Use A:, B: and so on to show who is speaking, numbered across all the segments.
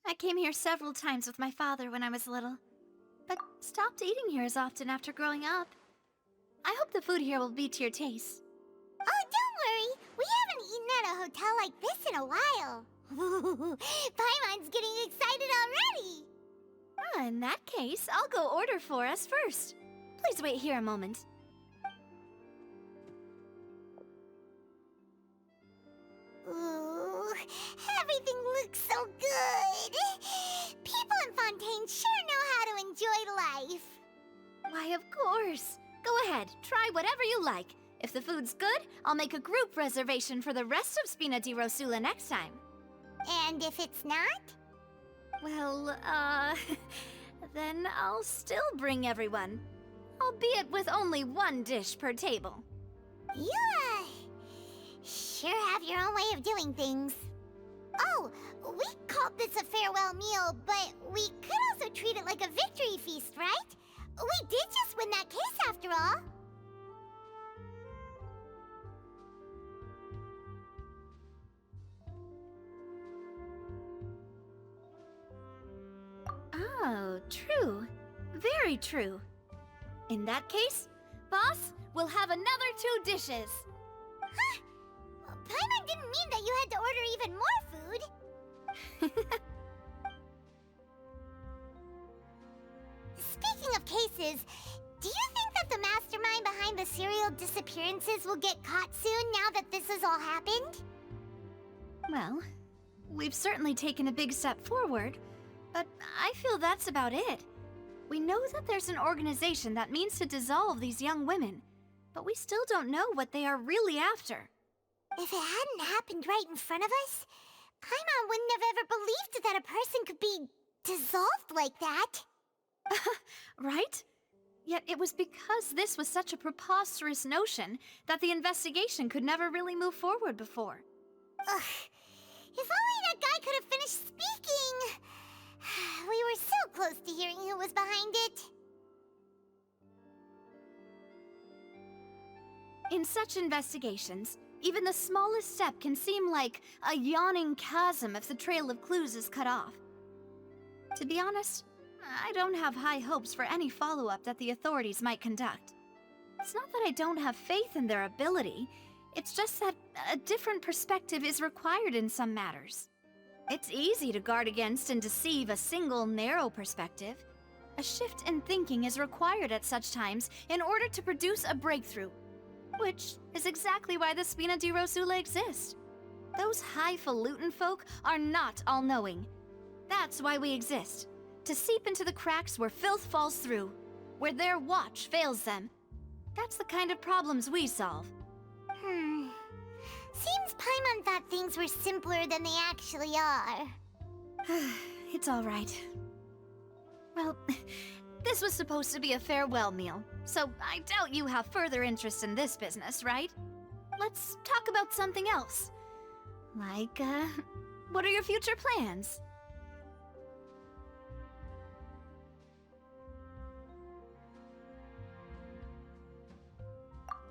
A: I came here several times with my father when I was little, but stopped eating here as often after growing up. I hope the food here will be to your taste.
B: Oh, don't worry. We haven't eaten at a hotel like this in a while. Paimon's getting excited already.
A: In that case, I'll go order for us first. Please wait here a moment.
B: Ooh, everything looks so good. People in Fontaine sure know how to enjoy life.
A: Why, of course. Go ahead, try whatever you like. If the food's good, I'll make a group reservation for the rest of Spina di Rosula next time.
B: And if it's not?
A: Well, then I'll still bring everyone. Albeit with only one dish per table.
B: You, sure have your own way of doing things. Oh, we called this a farewell meal, but we could also treat it like a victory feast, right? We did just win that case after all.
A: Oh, true. Very true. In that case, boss, we'll have another 2 dishes.
B: Huh? Paimon didn't mean that you had to order even more food. Speaking of cases, do you think that the mastermind behind the serial disappearances will get caught soon now that this has all happened?
A: Well, we've certainly taken a big step forward, but I feel that's about it. We know that there's an organization that means to dissolve these young women, but we still don't know what they are really after.
B: If it hadn't happened right in front of us, Paimon wouldn't have ever believed that a person could be dissolved like that.
A: Right? Yet it was because this was such a preposterous notion that the investigation could never really move forward before.
B: Ugh. If only that guy could have finished speaking! We were so close to hearing who was behind it.
A: In such investigations, even the smallest step can seem like a yawning chasm if the trail of clues is cut off. To be honest, I don't have high hopes for any follow-up that the authorities might conduct. It's not that I don't have faith in their ability, it's just that a different perspective is required in some matters. It's easy to guard against and deceive a single narrow perspective. A shift in thinking is required at such times in order to produce a breakthrough, which is exactly why the Spina di Rosula exists. Those highfalutin folk are not all-knowing. That's why we exist. To seep into the cracks where filth falls through, where their watch fails them. That's the kind of problems we solve.
B: Seems Paimon thought things were simpler than they actually are.
A: It's all right. Well, this was supposed to be a farewell meal, so I doubt you have further interest in this business, right? Let's talk about something else. Like, what are your future plans?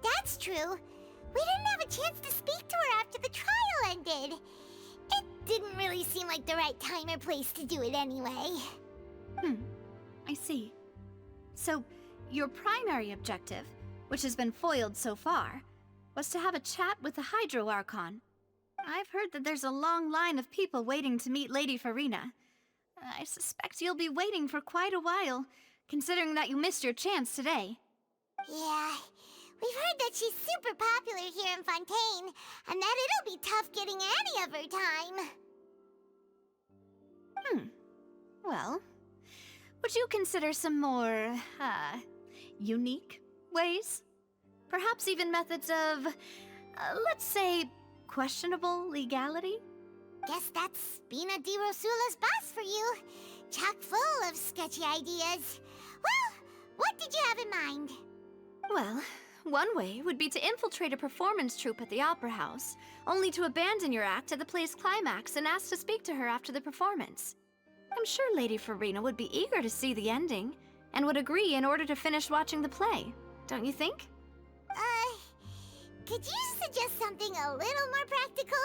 B: That's true. We didn't have a chance to speak to her after the trial ended. It didn't really seem like the right time or place to do it anyway.
A: I see. So, your primary objective, which has been foiled so far, was to have a chat with the Hydro Archon. I've heard that there's a long line of people waiting to meet Lady Farina. I suspect you'll be waiting for quite a while, considering that you missed your chance today.
B: Yeah, we've heard that she's super popular here in Fontaine, and that it'll be tough getting any of her time.
A: Well, would you consider some more, unique ways? Perhaps even methods of, let's say, questionable legality?
B: Guess that's Spina di Rosula's boss for you. Chock full of sketchy ideas. Well, what did you have in mind?
A: Well, one way would be to infiltrate a performance troupe at the Opera House, only to abandon your act at the play's climax and ask to speak to her after the performance. I'm sure Lady Farina would be eager to see the ending, and would agree in order to finish watching the play, don't you think?
B: Could you suggest something a little more practical?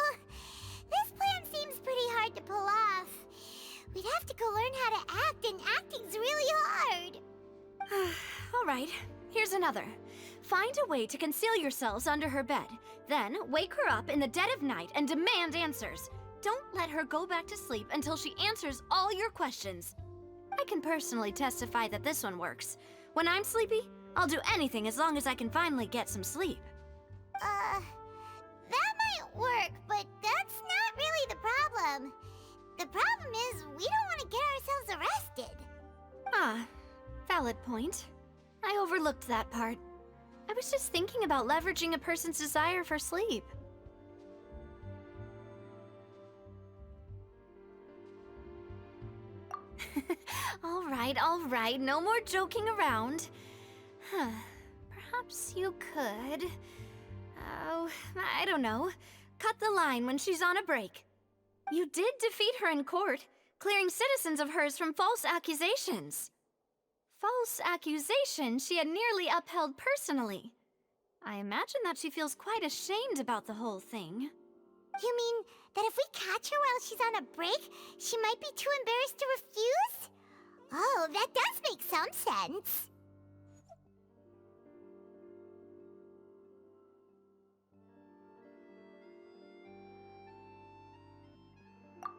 B: This plan seems pretty hard to pull off. We'd have to go learn how to act, and acting's really hard.
A: All right, here's another. Find a way to conceal yourselves under her bed. Then wake her up in the dead of night and demand answers. Don't let her go back to sleep until she answers all your questions. I can personally testify that this one works. When I'm sleepy, I'll do anything as long as I can finally get some sleep.
B: That might work, but that's not really the problem. The problem is we don't want to get ourselves arrested.
A: Ah, valid point. I overlooked that part. I was just thinking about leveraging a person's desire for sleep. All right, no more joking around. Perhaps you could... Oh, I don't know. Cut the line when she's on a break. You did defeat her in court, clearing citizens of hers from false accusations. False accusations she had nearly upheld personally. I imagine that she feels quite ashamed about the whole thing.
B: You mean that if we catch her while she's on a break, she might be too embarrassed to refuse? Oh, that does make some sense.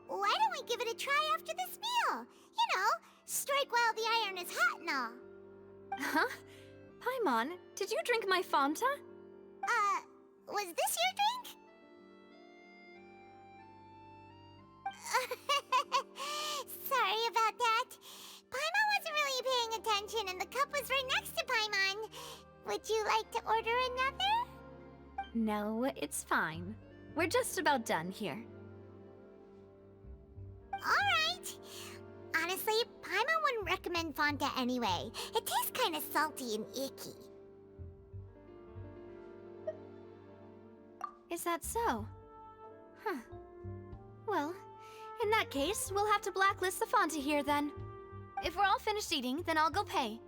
B: Why don't we give it a try after this meal? You know, strike while the iron is hot and all.
A: Huh? Paimon, did you drink my Fanta?
B: Was this your drink? Sorry about that. Paimon wasn't really paying attention and the cup was right next to Paimon. Would you like to order another?
A: No, it's fine. We're just about done here.
B: Alright. Honestly, Paimon wouldn't recommend Fanta anyway. It tastes kind of salty and icky.
A: Is that so? Huh. Well, in that case, we'll have to blacklist the Fanta here then. If we're all finished eating, then I'll go pay.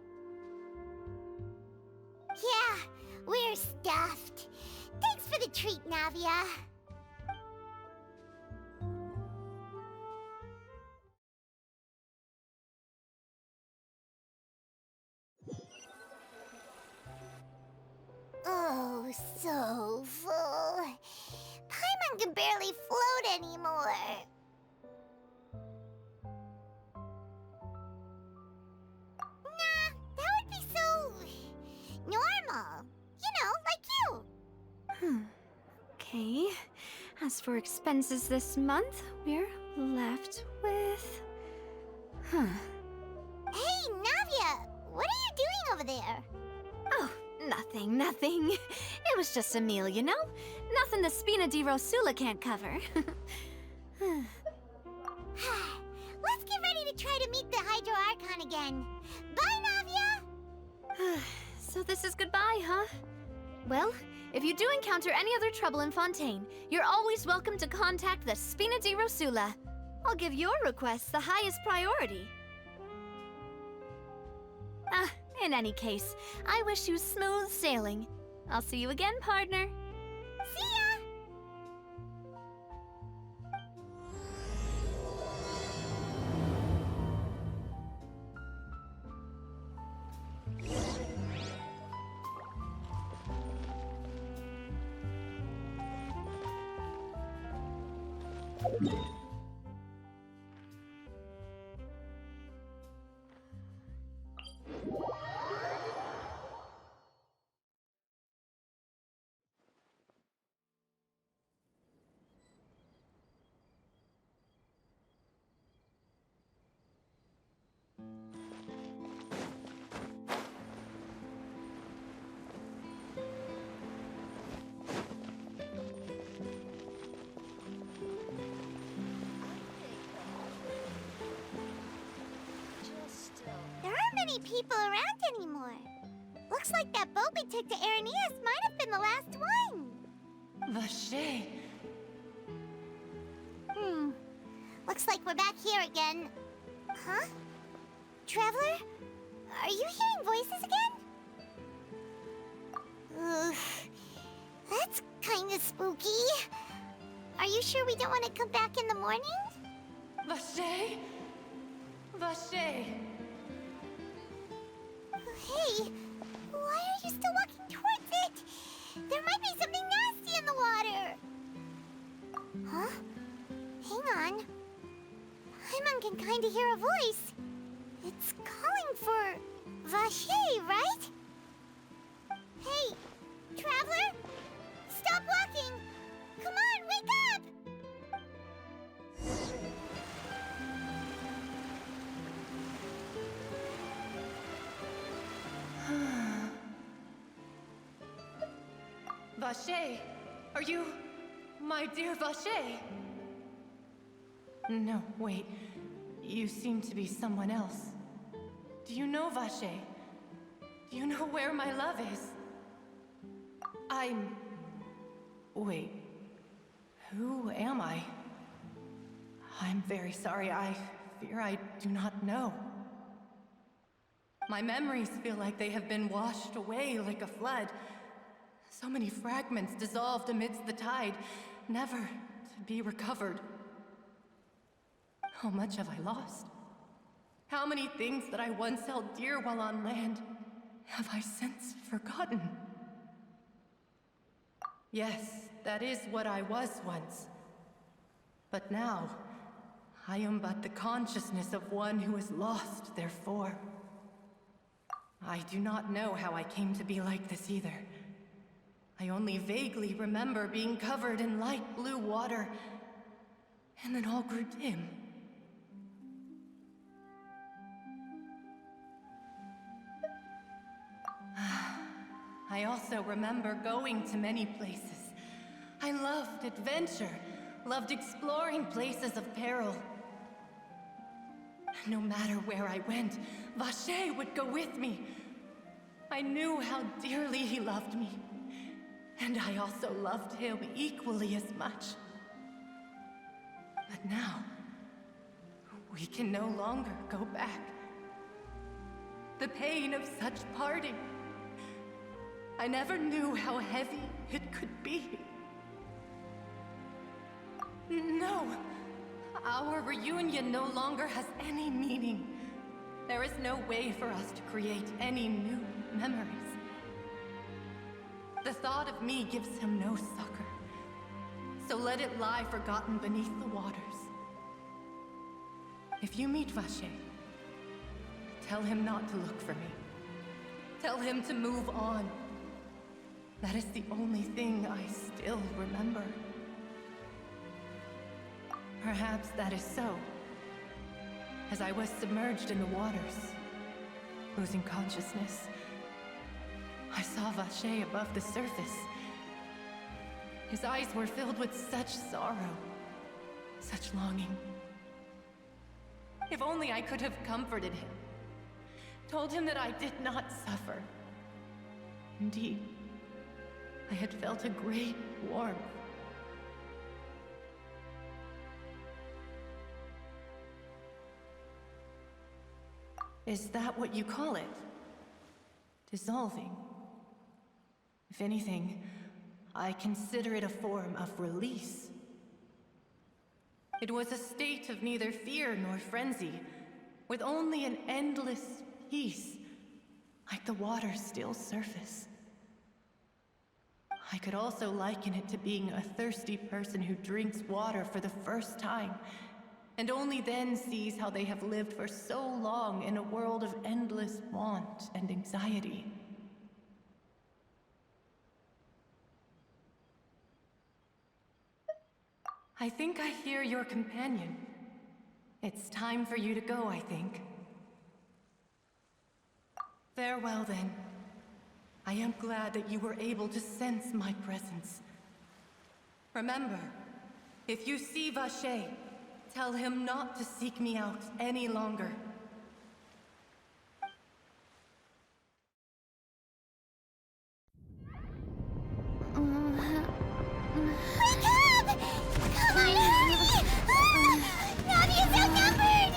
B: Yeah, we're stuffed. Thanks for the treat, Navia. Oh, so full. Paimon can barely float anymore. Nah, that would be so... normal. You know, like you.
A: Okay. As for expenses this month, we're left with...
B: Hey, Navia! What are you doing over there?
A: Oh, nothing. It was just a meal, you know? Nothing the Spina di Rosula can't cover.
B: Let's get ready to try to meet the Hydro Archon again. Bye, Navia!
A: So this is goodbye, huh? Well, if you do encounter any other trouble in Fontaine, you're always welcome to contact the Spina di Rosula. I'll give your requests the highest priority. In any case, I wish you smooth sailing. I'll see you again, partner.
B: See ya! There aren't many people around anymore. Looks like that boat we took to Araneas might have been the last one.
C: Vache.
B: Looks like we're back here again. Huh? Traveler? Are you hearing voices again? Ugh. That's kinda spooky. Are you sure we don't want to come back in the morning?
C: Vache? Vache!
B: Hey, why are you still walking towards it? There might be something nasty in the water. Huh? Hang on. Paimon can kinda hear a voice. It's calling for Vache, right? Hey, traveler! Stop walking! Come on, wake up!
C: Vache! Are you... my dear Vache? No, wait. You seem to be someone else. Do you know Vache? Do you know where my love is? Wait. Who am I? I'm very sorry. I fear I do not know. My memories feel like they have been washed away like a flood. So many fragments dissolved amidst the tide, never to be recovered. How much have I lost? How many things that I once held dear while on land have I since forgotten? Yes, that is what I was once. But now, I am but the consciousness of one who is lost, therefore. I do not know how I came to be like this either. I only vaguely remember being covered in light blue water, and then all grew dim. I also remember going to many places. I loved adventure, loved exploring places of peril. No matter where I went, Vache would go with me. I knew how dearly he loved me, and I also loved him equally as much. But now, we can no longer go back. The pain of such parting, I never knew how heavy it could be. No, our reunion no longer has any meaning. There is no way for us to create any new memories. The thought of me gives him no succor, so let it lie forgotten beneath the waters. If you meet Vache, tell him not to look for me. Tell him to move on. That is the only thing I still remember. Perhaps that is so. As I was submerged in the waters, losing consciousness, I saw Vache above the surface. His eyes were filled with such sorrow, such longing. If only I could have comforted him, told him that I did not suffer. Indeed, I had felt a great warmth. Is that what you call it? Dissolving? If anything, I consider it a form of release. It was a state of neither fear nor frenzy, with only an endless peace, like the water's still surface. I could also liken it to being a thirsty person who drinks water for the first time, and only then sees how they have lived for so long in a world of endless want and anxiety. I think I hear your companion. It's time for you to go, I think. Farewell, then. I am glad that you were able to sense my presence. Remember, if you see Vache, tell him not to seek me out any longer.
B: Wake up! Come on, hurry! Navi is outnumbered!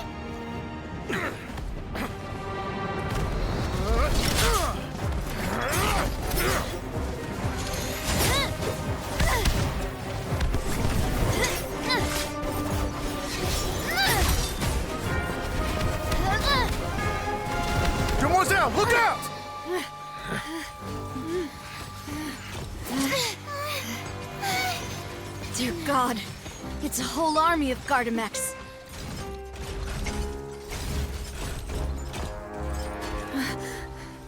A: Dear God, it's a whole army of Gardamex.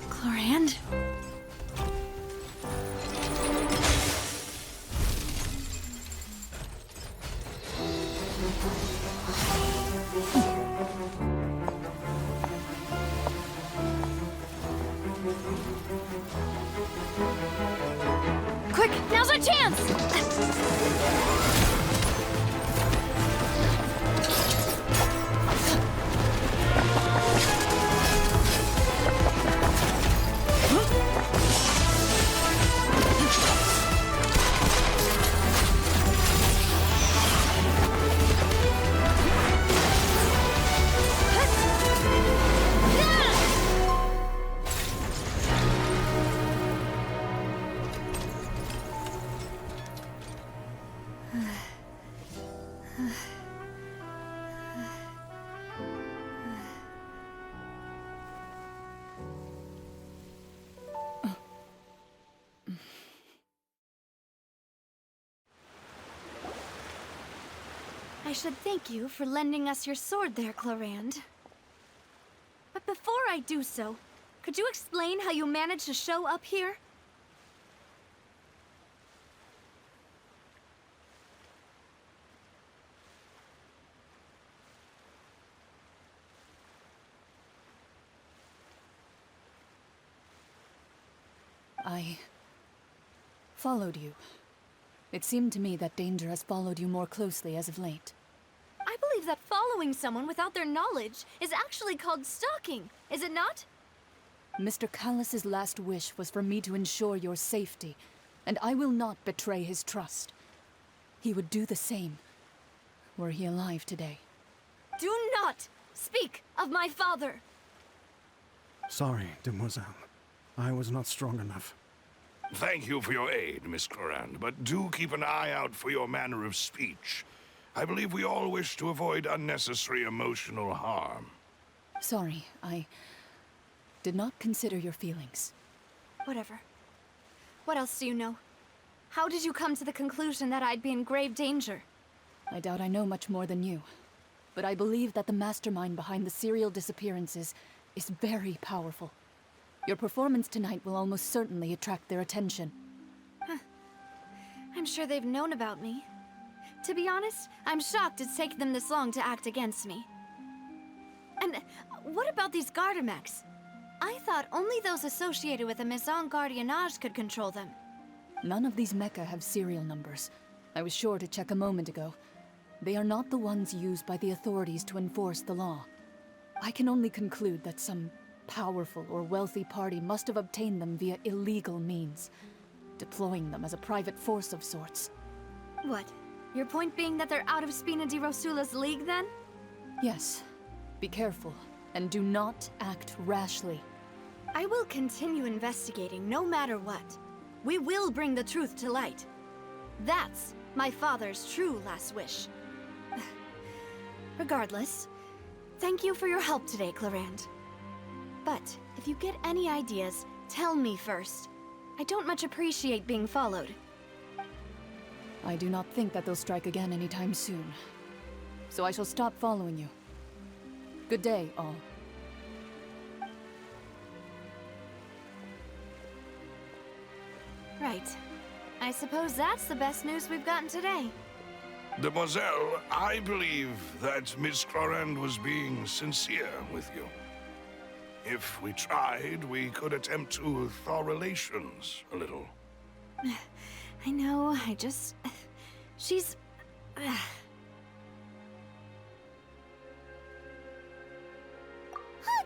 A: Chlorand? Quick, now's our chance! I should thank you for lending us your sword there, Chlorand. But before I do so, could you explain how you managed to show up here?
D: I followed you. It seemed to me that danger has followed you more closely as of late.
A: I believe that following someone without their knowledge is actually called stalking, is it not?
D: Mr. Callus's last wish was for me to ensure your safety, and I will not betray his trust. He would do the same, were he alive today.
A: Do not speak of my father!
E: Sorry, demoiselle. I was not strong enough.
F: Thank you for your aid, Miss Chlorand, but do keep an eye out for your manner of speech. I believe we all wish to avoid unnecessary emotional harm.
D: Sorry, I did not consider your feelings.
A: Whatever. What else do you know? How did you come to the conclusion that I'd be in grave danger?
D: I doubt I know much more than you, but I believe that the mastermind behind the serial disappearances is very powerful. Your performance tonight will almost certainly attract their attention.
A: I'm sure they've known about me. To be honest, I'm shocked it's taken them this long to act against me. And what about these Gardamex? I thought only those associated with the Maison Gardiennage could control them.
D: None of these mecha have serial numbers. I was sure to check a moment ago. They are not the ones used by the authorities to enforce the law. I can only conclude that some powerful or wealthy party must have obtained them via illegal means, deploying them as a private force of sorts.
A: What? Your point being that they're out of Spina di Rosula's league, then?
D: Yes. Be careful, and do not act rashly.
A: I will continue investigating no matter what. We will bring the truth to light. That's my father's true last wish. Regardless, thank you for your help today, Chlorand. But if you get any ideas, tell me first. I don't much appreciate being followed.
D: I do not think that they'll strike again anytime soon. So I shall stop following you. Good day, all.
A: Right. I suppose that's the best news we've gotten today.
F: Demoiselle, I believe that Miss Chlorand was being sincere with you. If we tried, we could attempt to thaw relations a little.
A: I know, she's...
B: Oh,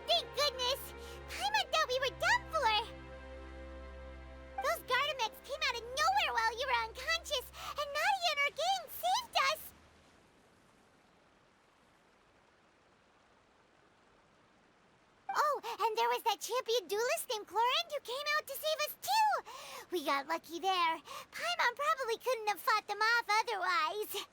B: thank goodness! Paimon thought we were done for! Those Gardamex came out of nowhere while you were unconscious, and Nadia and her gang saved us! Oh, and there was that champion duelist named Chlorand who came out to save us too! We got lucky there. Paimon probably couldn't have fought them off otherwise.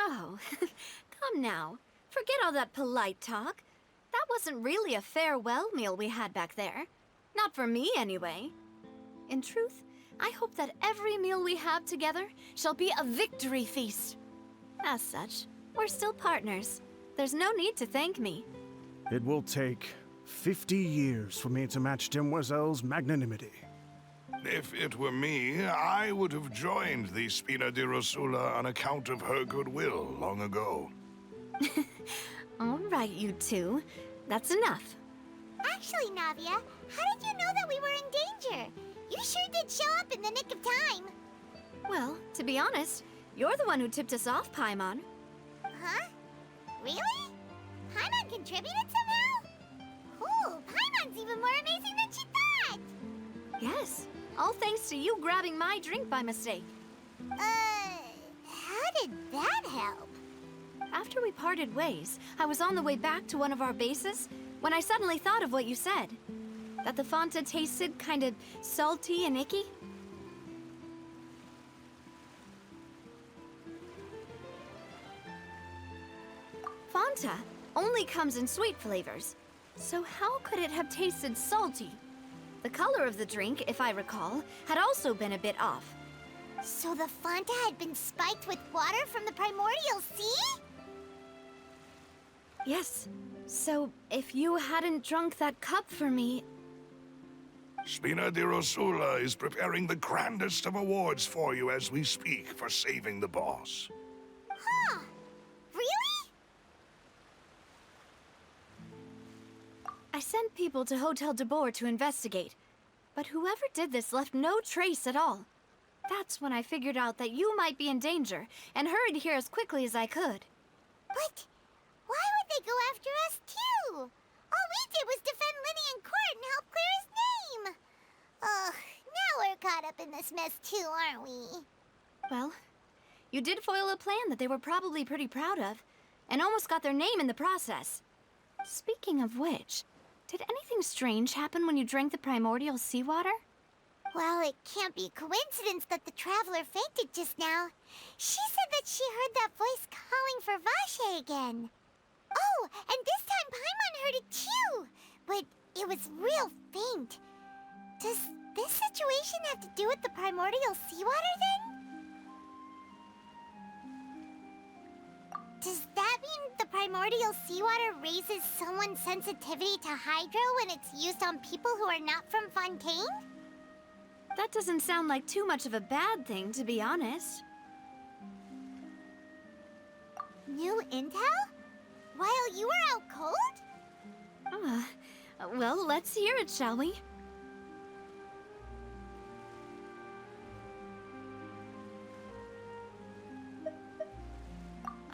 A: Oh, come now. Forget all that polite talk. That wasn't really a farewell meal we had back there. Not for me, anyway. In truth, I hope that every meal we have together shall be a victory feast. As such, we're still partners. There's no need to thank me.
E: It will take 50 years for me to match Demoiselle's magnanimity.
F: If it were me, I would have joined the Spina di Rosula on account of her goodwill long ago.
A: All right, you two. That's enough.
B: Actually, Navia, how did you know that we were in danger? You sure did show up in the nick of time.
A: Well, to be honest, you're the one who tipped us off, Paimon.
B: Huh? Really? Paimon contributed somehow? Ooh, Paimon's even more amazing than she thought!
A: Yes, all thanks to you grabbing my drink by mistake.
B: How did that help?
A: After we parted ways, I was on the way back to one of our bases when I suddenly thought of what you said. That the Fanta tasted kind of salty and icky. Fanta only comes in sweet flavors, so how could it have tasted salty? The color of the drink, if I recall, had also been a bit off.
B: So the Fanta had been spiked with water from the primordial sea?
A: Yes. So, if you hadn't drunk that cup for me...
F: Spina di Rosula is preparing the grandest of awards for you as we speak for saving the boss.
B: Huh. Really?
A: I sent people to Hotel de Boer to investigate, but whoever did this left no trace at all. That's when I figured out that you might be in danger and hurried here as quickly as I could.
B: But why would they go after us too? All we did was defend Linny in court and help clear his name. Ugh, now we're caught up in this mess too, aren't we?
A: Well, you did foil a plan that they were probably pretty proud of, and almost got their name in the process. Speaking of which, did anything strange happen when you drank the primordial seawater?
B: Well, it can't be a coincidence that the traveler fainted just now. She said that she heard that voice calling for Vache again. Oh, and this time Paimon heard it too, but it was real faint. Does this situation have to do with the primordial seawater then? Does that mean the primordial seawater raises someone's sensitivity to hydro when it's used on people who are not from Fontaine?
A: That doesn't sound like too much of a bad thing, to be honest.
B: New intel? While you were out cold?
A: Well, let's hear it, shall we?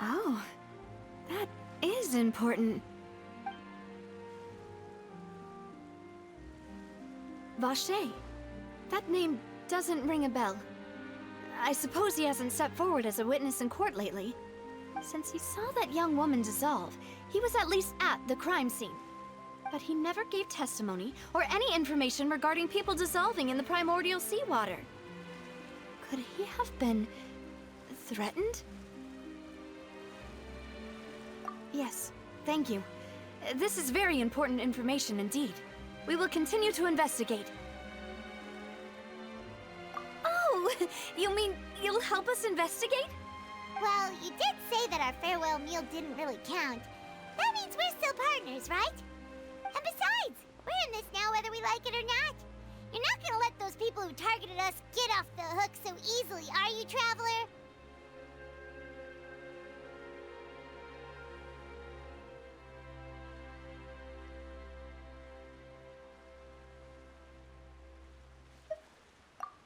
A: Oh, that is important. Vache. That name doesn't ring a bell. I suppose he hasn't stepped forward as a witness in court lately. Since he saw that young woman dissolve, he was at least at the crime scene. But he never gave testimony or any information regarding people dissolving in the primordial seawater. Could he have been threatened? Yes, thank you. This is very important information indeed. We will continue to investigate. Oh, you mean you'll help us investigate?
B: Well, you did say that our farewell meal didn't really count. That means we're still partners, right? And besides, we're in this now whether we like it or not. You're not gonna let those people who targeted us get off the hook so easily, are you, Traveler?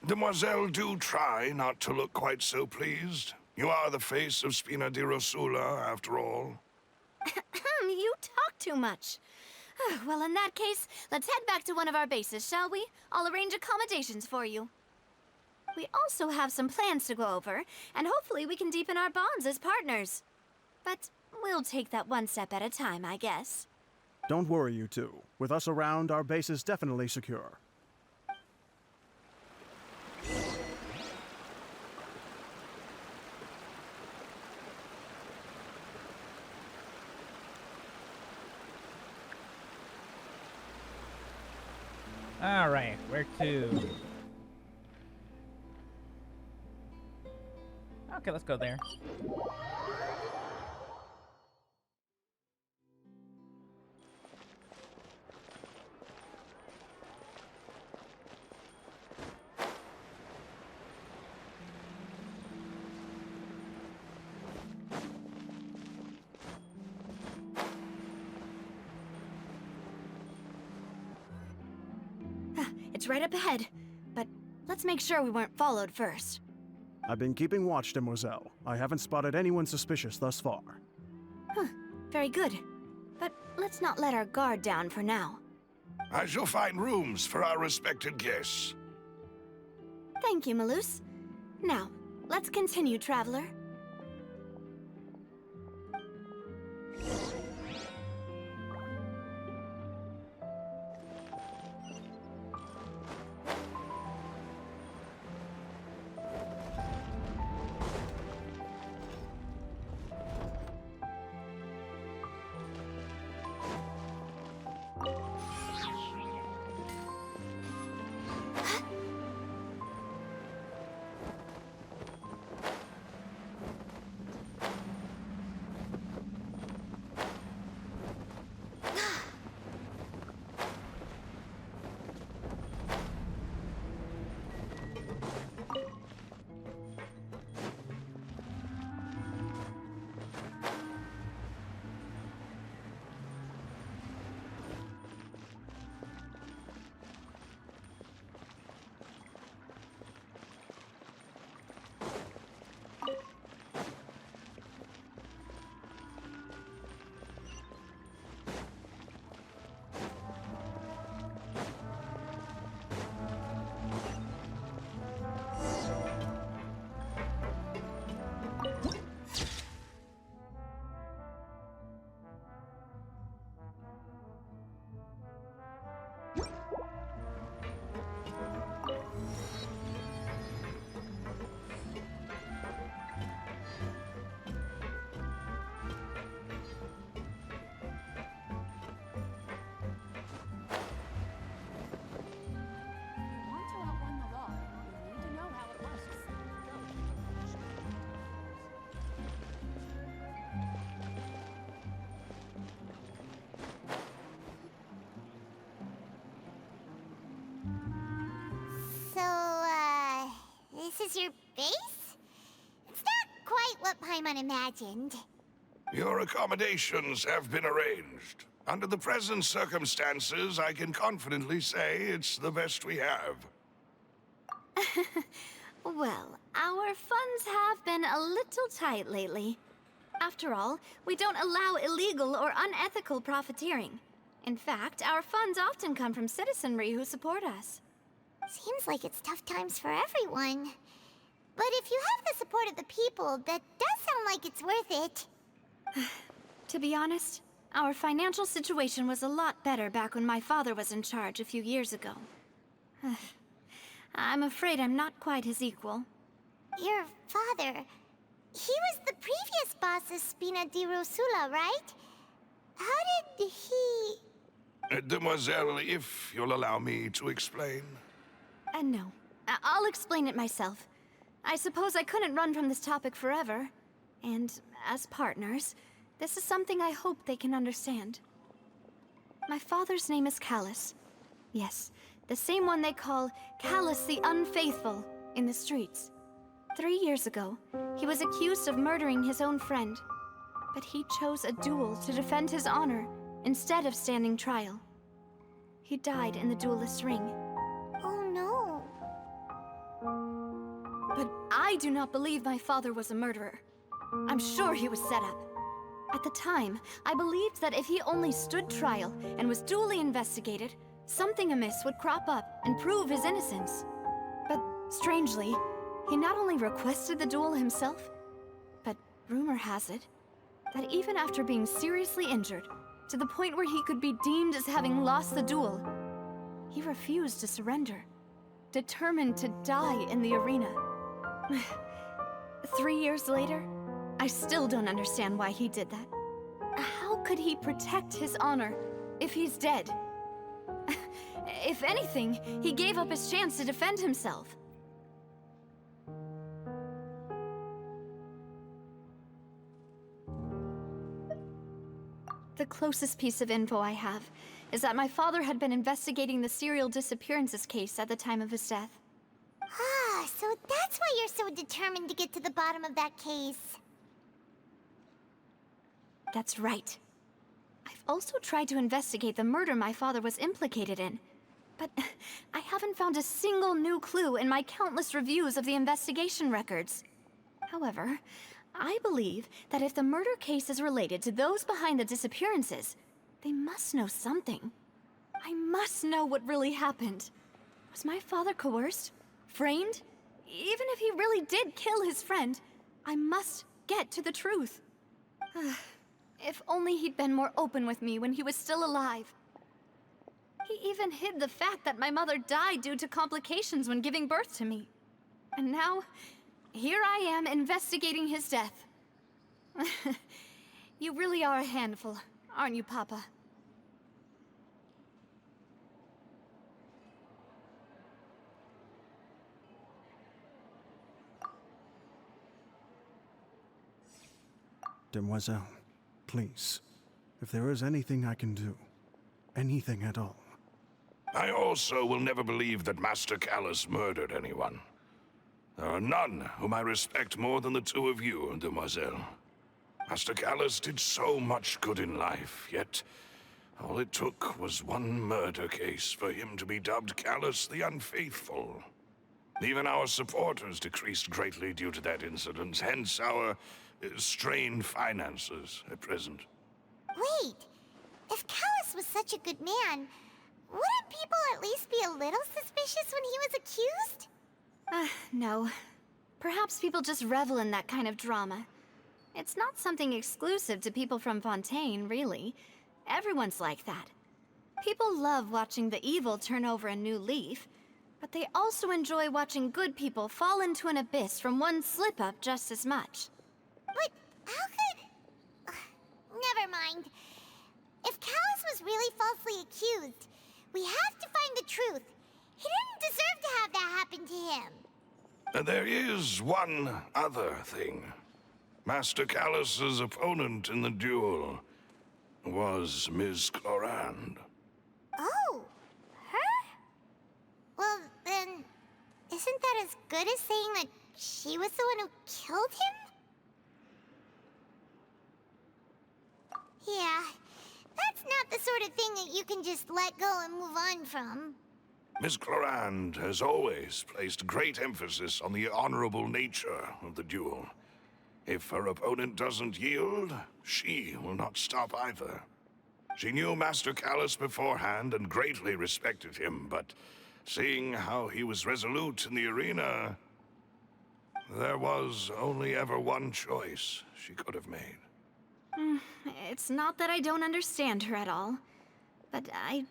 F: Demoiselle, do try not to look quite so pleased. You are the face of Spina di Rosula, after all.
A: You talk too much. Well, in that case, let's head back to one of our bases, shall we? I'll arrange accommodations for you. We also have some plans to go over, and hopefully we can deepen our bonds as partners. But we'll take that one step at a time, I guess.
E: Don't worry, you two. With us around, our base is definitely secure.
G: Alright, where to? Okay, let's go there.
A: It's right up ahead, but let's make sure we weren't followed first.
E: I've been keeping watch, Demoiselle. I haven't spotted anyone suspicious thus far.
A: Very good. But let's not let our guard down for now.
F: I shall find rooms for our respected guests.
A: Thank you, Malus. Now, let's continue, traveler.
B: This is your base? It's not quite what Paimon imagined.
F: Your accommodations have been arranged. Under the present circumstances, I can confidently say it's the best we have.
A: Well, our funds have been a little tight lately. After all, we don't allow illegal or unethical profiteering. In fact, our funds often come from citizenry who support us.
B: Seems like it's tough times for everyone. But if you have the support of the people, that does sound like it's worth it.
A: To be honest, our financial situation was a lot better back when my father was in charge a few years ago. I'm afraid I'm not quite his equal.
B: Your father... he was the previous boss of Spina di Rosula, right? How did he...
F: Demoiselle, if you'll allow me to explain.
A: No. I'll explain it myself. I suppose I couldn't run from this topic forever. And as partners, this is something I hope they can understand. My father's name is Callus. Yes, the same one they call Callus the Unfaithful in the streets. 3 years ago, he was accused of murdering his own friend. But he chose a duel to defend his honor instead of standing trial. He died in the duelist's ring.
B: Oh no.
A: But I do not believe my father was a murderer. I'm sure he was set up. At the time, I believed that if he only stood trial and was duly investigated, something amiss would crop up and prove his innocence. But strangely, he not only requested the duel himself, but rumor has it that even after being seriously injured, to the point where he could be deemed as having lost the duel, he refused to surrender, determined to die in the arena. 3 years later, I still don't understand why he did that. How could he protect his honor if he's dead? If anything, he gave up his chance to defend himself. The closest piece of info I have is that my father had been investigating the serial disappearances case at the time of his death.
B: Ah, so that's why you're so determined to get to the bottom of that case.
A: That's right. I've also tried to investigate the murder my father was implicated in, but I haven't found a single new clue in my countless reviews of the investigation records. However, I believe that if the murder case is related to those behind the disappearances, they must know something. I must know what really happened. Was my father coerced? Framed? Even if he really did kill his friend, I must get to the truth. If only he'd been more open with me when he was still alive. He even hid the fact that my mother died due to complications when giving birth to me. And now, here I am investigating his death. You really are a handful, aren't you, Papa?
E: Demoiselle, please, if there is anything I can do, anything at all.
F: I also will never believe that Master Callus murdered anyone. There are none whom I respect more than the two of you, Demoiselle. Master Callus did so much good in life, yet all it took was one murder case for him to be dubbed Callus the Unfaithful. Even our supporters decreased greatly due to that incident, hence our strained finances at present.
B: Wait, if Callus was such a good man, wouldn't people at least be a little suspicious when he was accused?
A: No. Perhaps people just revel in that kind of drama. It's not something exclusive to people from Fontaine, really. Everyone's like that. People love watching the evil turn over a new leaf, but they also enjoy watching good people fall into an abyss from one slip-up just as much.
B: But how could... Never mind. If Callus was really falsely accused, we have to find the truth. He didn't deserve to have that happen to him.
F: And there is one other thing. Master Callus's opponent in the duel was Ms. Clorand.
B: Oh, her? Well, then, isn't that as good as saying that she was the one who killed him? Yeah, that's not the sort of thing that you can just let go and move on from.
F: Ms. Clorand has always placed great emphasis on the honorable nature of the duel. If her opponent doesn't yield, she will not stop either. She knew Master Callus beforehand and greatly respected him, but seeing how he was resolute in the arena, there was only ever one choice she could have made.
A: It's not that I don't understand her at all, but I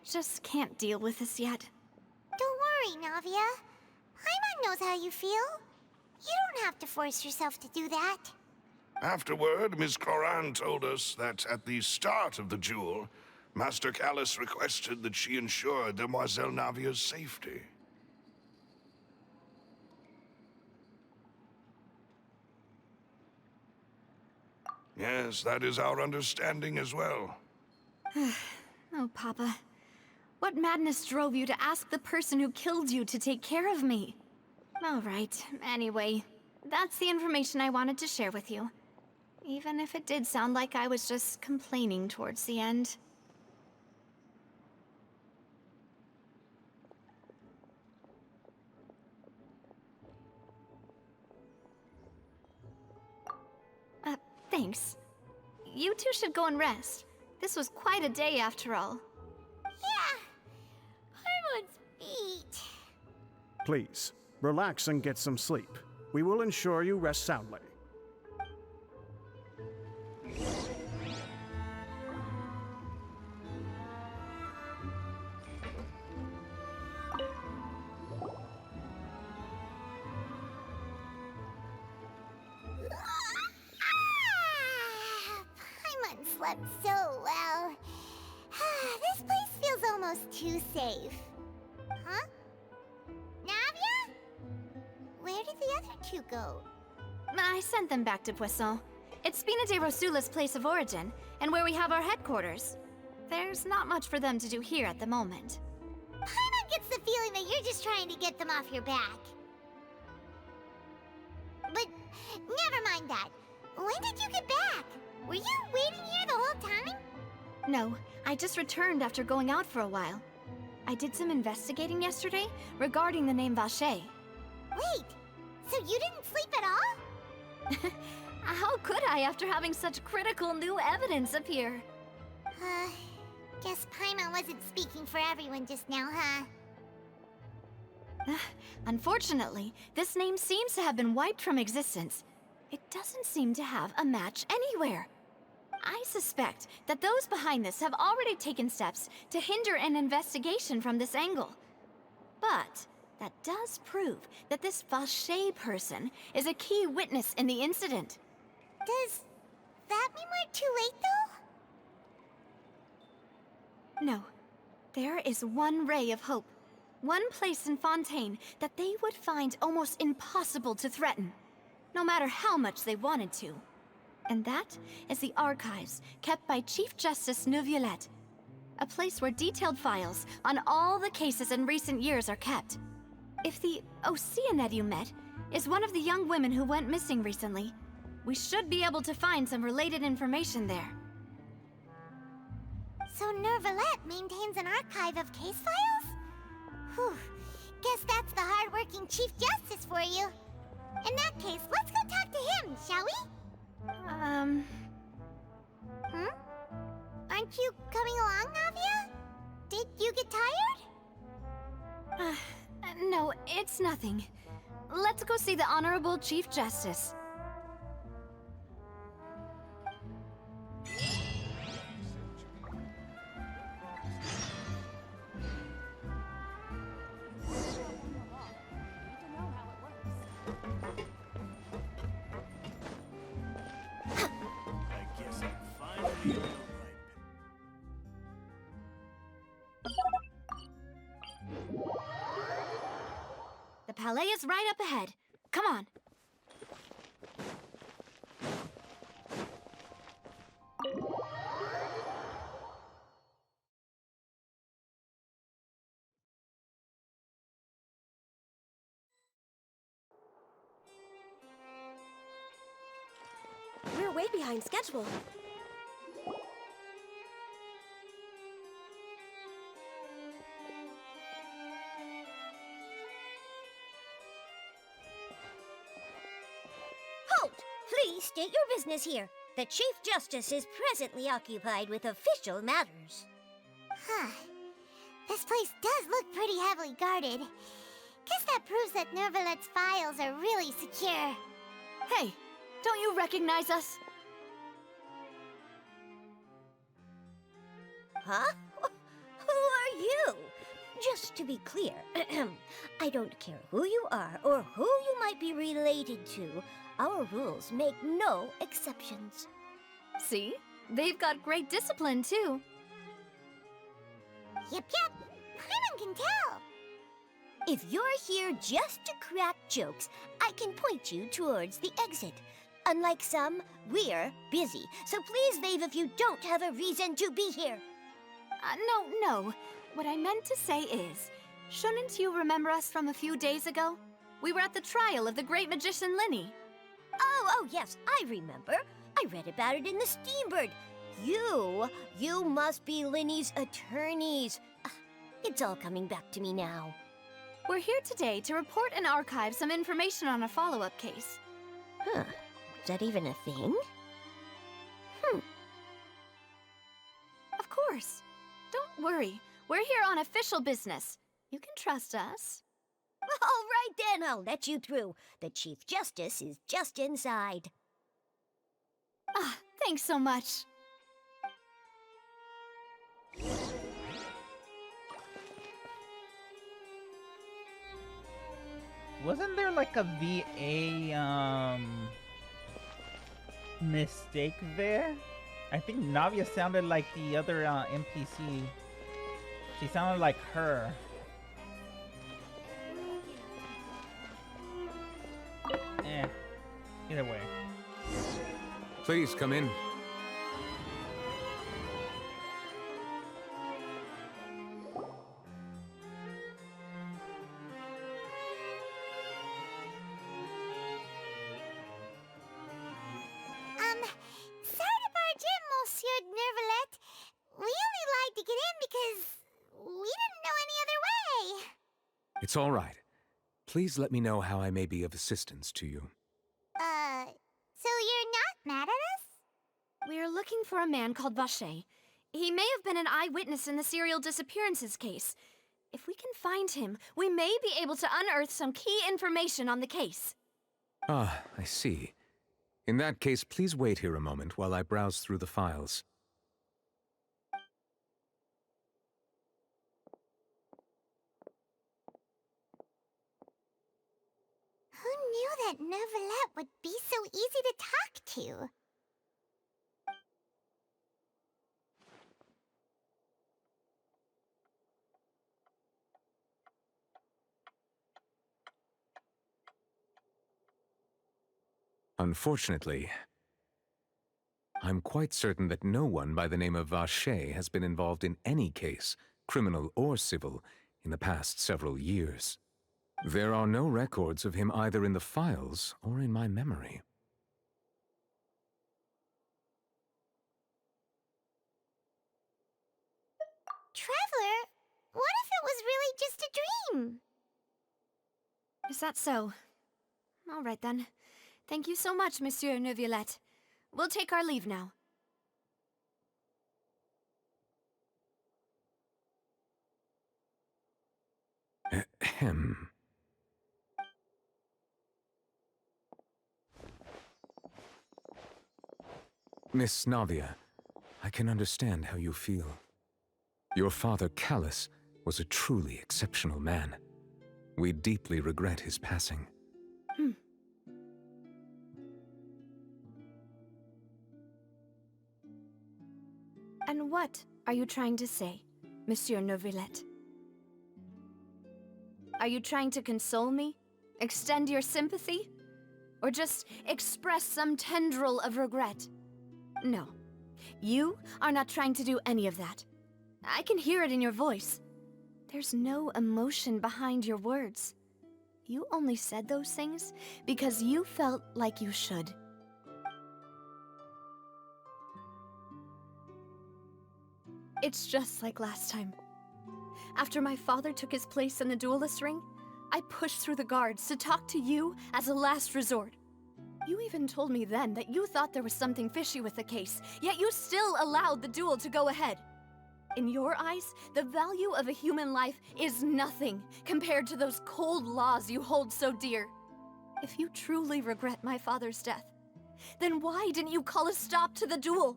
A: just can't deal with this yet.
B: Don't worry, Navia. Paimon knows how you feel. You don't have to force yourself to do that.
F: Afterward, Ms. Clorand told us that at the start of the duel, Master Callus requested that she ensure Demoiselle Navia's safety. Yes, that is our understanding as well.
A: Oh, Papa. What madness drove you to ask the person who killed you to take care of me? All right, anyway, that's the information I wanted to share with you. Even if it did sound like I was just complaining towards the end. Thanks. You two should go and rest. This was quite a day after all.
B: Yeah, Paimon's beat.
E: Please, relax and get some sleep. We will ensure you rest soundly.
B: Paimon slept so well. This place feels almost almost too safe. Huh? Navia? Where did the other two go?
A: I sent them back to Poisson. It's Spina de Rosula's place of origin, and where we have our headquarters. There's not much for them to do here at the moment.
B: Paimon gets the feeling that you're just trying to get them off your back. But never mind that. When did you get back? Were you waiting here the whole time?
A: No, I just returned after going out for a while. I did some investigating yesterday regarding the name Vacher.
B: Wait, so you didn't sleep at all?
A: How could I after having such critical new evidence appear?
B: Guess Paimon wasn't speaking for everyone just now, huh?
A: Unfortunately, this name seems to have been wiped from existence. It doesn't seem to have a match anywhere. I suspect that those behind this have already taken steps to hinder an investigation from this angle. But that does prove that this Vacher person is a key witness in the incident.
B: Does that mean we're too late, though?
A: No. There is one ray of hope. One place in Fontaine that they would find almost impossible to threaten, no matter how much they wanted to. And that is the archives kept by Chief Justice Neuvillette, a place where detailed files on all the cases in recent years are kept. If the Oceanid you met is one of the young women who went missing recently, we should be able to find some related information there.
B: So Neuvillette maintains an archive of case files? Whew. Guess that's the hard-working Chief Justice for you. In that case, let's go talk to him, shall we? Aren't you coming along, Navia? Did you get tired?
A: No, it's nothing. Let's go see the Honorable Chief Justice. The Palais is right up ahead. Come on.
H: We're way behind schedule.
I: Halt! Please state your business here. The Chief Justice is presently occupied with official matters.
B: Huh. This place does look pretty heavily guarded. Guess that proves that Neuvillette's files are really secure.
A: Hey, don't you recognize us?
I: Huh? Who are you? Just to be clear, I don't care who you are or who you might be related to. Our rules make no exceptions.
A: See? They've got great discipline, too.
B: Yep. Paimon can tell.
I: If you're here just to crack jokes, I can point you towards the exit. Unlike some, we're busy, so please leave if you don't have a reason to be here.
A: No. What I meant to say is, shouldn't you remember us from a few days ago? We were at the trial of the great magician Linny.
I: Oh, yes, I remember. I read about it in the Steambird. You must be Linny's attorneys. It's all coming back to me now.
A: We're here today to report and archive some information on a follow-up case.
I: Huh. Is that even a thing?
A: Of course. Don't worry. We're here on official business. You can trust us.
I: All right then, I'll let you through. The Chief Justice is just inside.
A: Thanks so much.
G: Wasn't there like a VA mistake there? I think Navia sounded like the other NPC. She sounded like her. Either way.
H: Please come in.
B: Sorry to barge in, Monsieur Nervalet. We only lied to get in because we didn't know any other way.
H: It's all right. Please let me know how I may be of assistance to you.
B: So you're not mad at us?
A: We're looking for a man called Vacher. He may have been an eyewitness in the serial disappearances case. If we can find him, we may be able to unearth some key information on the case.
H: Ah, I see. In that case, please wait here a moment while I browse through the files.
B: Who knew that Nervalet would be so easy to talk to?
H: Unfortunately, I'm quite certain that no one by the name of Vacher has been involved in any case, criminal or civil, in the past several years. There are no records of him either in the files or in my memory.
B: Traveler, what if it was really just a dream?
A: Is that so? All right then. Thank you so much, Monsieur Neuvillette. We'll take our leave now.
H: Ahem. Miss Navia, I can understand how you feel. Your father, Callus, was a truly exceptional man. We deeply regret his passing.
A: And what are you trying to say, Monsieur Neuvillette? Are you trying to console me? Extend your sympathy? Or just express some tendril of regret? No. You are not trying to do any of that. I can hear it in your voice. There's no emotion behind your words. You only said those things because you felt like you should. It's just like last time. After my father took his place in the duelist ring, I pushed through the guards to talk to you as a last resort. You even told me then that you thought there was something fishy with the case, yet you still allowed the duel to go ahead. In your eyes, the value of a human life is nothing compared to those cold laws you hold so dear. If you truly regret my father's death, then why didn't you call a stop to the duel?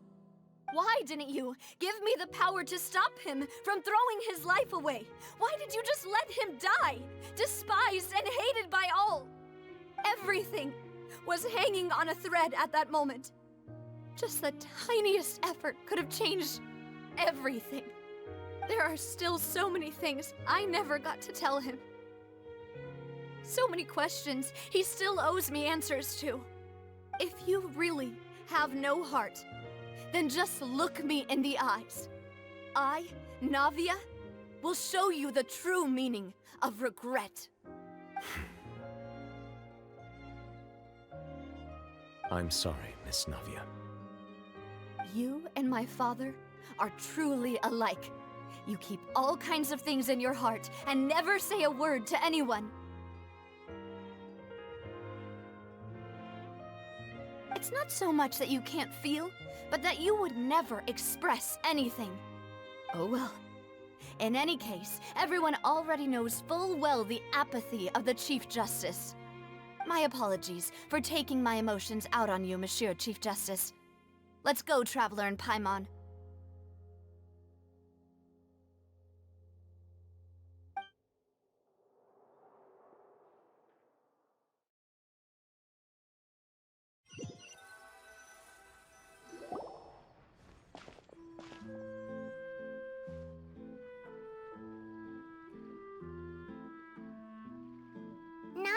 A: Why didn't you give me the power to stop him from throwing his life away? Why did you just let him die, despised and hated by all? Everything was hanging on a thread at that moment. Just the tiniest effort could have changed everything. There are still so many things I never got to tell him. So many questions he still owes me answers to. If you really have no heart, then just look me in the eyes. I, Navia, will show you the true meaning of regret.
H: I'm sorry, Miss Navia.
A: You and my father are truly alike. You keep all kinds of things in your heart and never say a word to anyone. It's not so much that you can't feel, but that you would never express anything. Oh well. In any case, everyone already knows full well the apathy of the Chief Justice. My apologies for taking my emotions out on you, Monsieur Chief Justice. Let's go, Traveler and Paimon.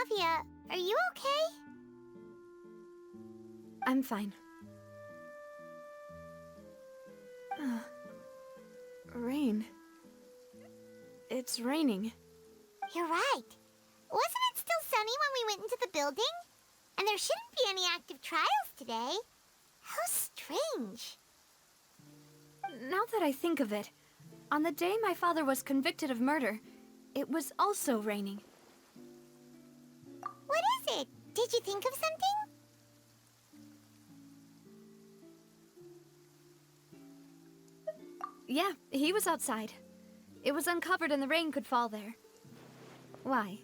B: Flavia, are you okay?
A: I'm fine. Rain. It's raining.
B: You're right. Wasn't it still sunny when we went into the building? And there shouldn't be any active trials today. How strange.
A: Now that I think of it, on the day my father was convicted of murder, it was also raining.
B: What is it? Did you think of something?
A: Yeah, he was outside. It was uncovered and the rain could fall there. Why?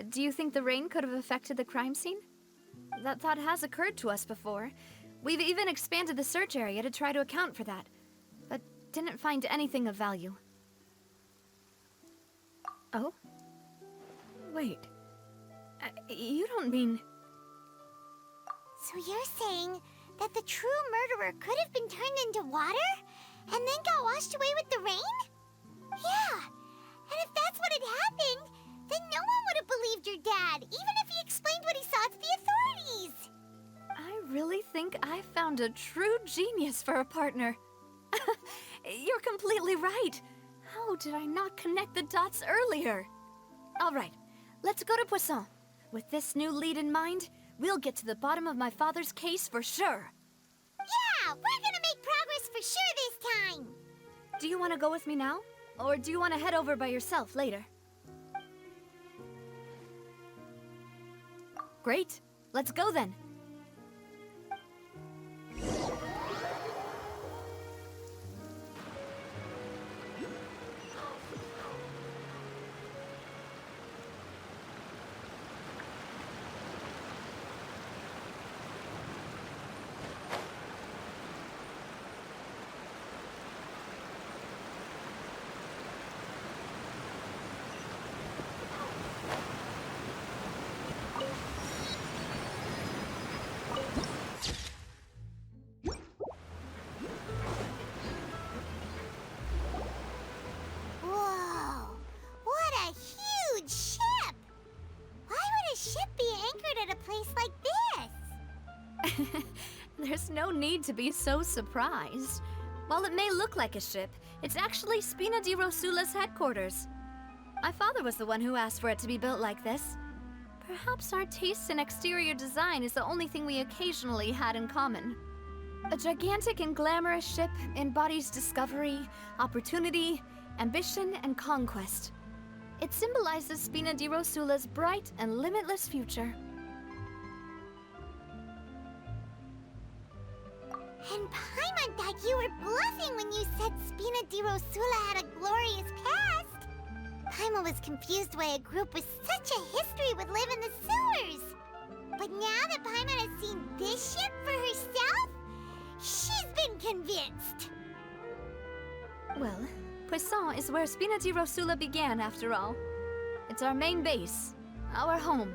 A: Do you think the rain could have affected the crime scene? That thought has occurred to us before. We've even expanded the search area to try to account for that, but didn't find anything of value. Oh? Wait. You don't mean...
B: So you're saying that the true murderer could have been turned into water? And then got washed away with the rain? Yeah, and if that's what had happened, then no one would have believed your dad, even if he explained what he saw to the authorities.
A: I really think I found a true genius for a partner. You're completely right. How did I not connect the dots earlier? All right, let's go to Poisson. With this new lead in mind, we'll get to the bottom of my father's case for sure.
B: Yeah, we're gonna make progress for sure this time.
A: Do you want to go with me now? Or do you want to head over by yourself later? Great. Let's go then.
B: Whoa, what a huge ship! Why would a ship be anchored at a place like this?
A: There's no need to be so surprised. While it may look like a ship, it's actually Spina di Rosula's headquarters. My father was the one who asked for it to be built like this. Perhaps our taste in exterior design is the only thing we occasionally had in common. A gigantic and glamorous ship embodies discovery, opportunity, ambition, and conquest. It symbolizes Spina di Rosula's bright and limitless future.
B: And Paimon thought you were bluffing when you said Spina di Rosula had a glorious past. Paimon was confused why a group with such a history would live in the sewers. But now that Paimon has seen this ship for herself, she's been convinced.
A: Well, Poisson is where Spina di Rosula began, after all. It's our main base, our home.